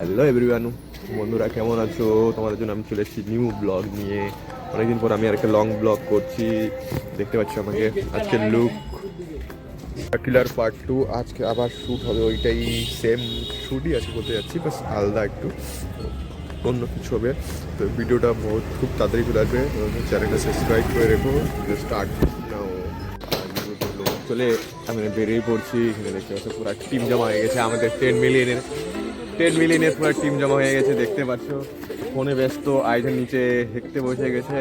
Hello everyone, বন্ধুরা কেমন আছো? তোমাদের জন্য আমি চলে এসেছি নিউ ব্লগ নিয়ে। অনেকদিন পর আমি আর একটা লং ব্লগ করছি। দেখতে পাচ্ছ আমাকে আজকের লুক কিলার পার্ট 2 আজকে আবার শ্যুট হবে। ওইটাই সেম শ্যুটই আছে বলতে যাচ্ছি, বাস আলাদা একটু অন্য কিছু হবে। তো ভিডিওটা খুব তাড়াতাড়ি চলে আসবে। চ্যানেলটা সাবস্ক্রাইব করে রেখো। Start now. চলে আমি বেরিয়ে পড়ছি। এখানে দেখতে পাচ্ছ পুরো টিম জমা হয়ে গেছে আমাদের 10 মিলিয়নের পুরো টিম জমা হয়ে গেছে। দেখতে পাচ্ছ ফোনে ব্যস্ত, আইজন নিচে হেঁটতে বসে গেছে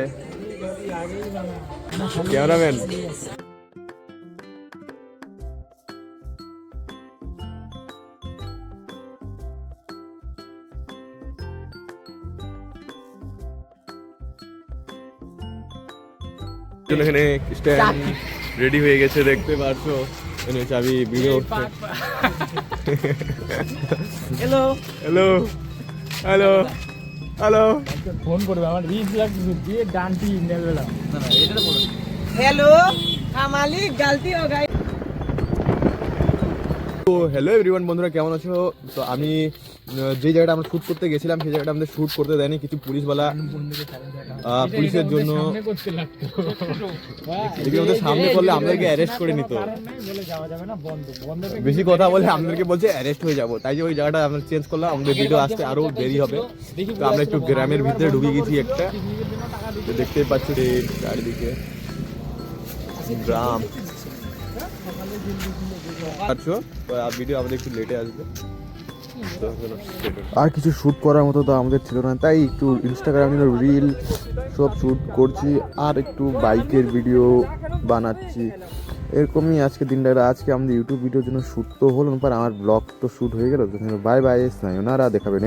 ক্যামেরাম্যান। এখানে স্ট্যান্ড রেডি হয়ে গেছে দেখতে পাচ্ছ। এখানে চাবি video hello hello hello hello phone করবে আমার রিচ লাগছে দিয়ে ডানটি নেবেলা না না এটা বলো हेलो हमारी गलती हो गई। তো হ্যালো এভরিওয়ান, বন্ধুরা কেমন আছো? তো আমি যে জায়গাটা আমরা শ্যুট করতে গেছিলাম সেই জায়গাটা আমাদের শ্যুট করতে দেয়নি কিছু পুলিশওয়ালা। পুলিশের জন্য সামনে করতে লাগতো এদিকে আমাদের সামনে করলে আমাদেরকে অ্যারেস্ট করে নিত। বলে যাওয়া যাবে না, বন্ধ বন্ধ বেশি কথা বলে আমাদেরকে বলছে অ্যারেস্ট হয়ে যাবো, তাই যে ওই জায়গাটা আমরা চেঞ্জ করলাম। আমাদের ভিডিও আসতে আরো দেরি হবে। তো আমরা একটু গ্রামের ভিতরে ঢুকে গেছি একটা। তো দেখতেই পাচ্ছ চারিদিকে গ্রাম পাচ্ছ। তো ভিডিও আমাদের একটু লেটে আসবে। আর কিছু শ্যুট করার মতো তো আমাদের ছিল না, তাই একটু ইনস্টাগ্রামে রিল সব শ্যুট করছি আর একটু বাইকের ভিডিও বানাচ্ছি। এরকমই আজকে দিনটা। আজকে আমাদের ইউটিউব ভিডিওর জন্য শ্যুট তো হলো, পর আমার ব্লগ তো শ্যুট হয়ে গেল। বাই বাই, সায়োনারা, দেখাবেন।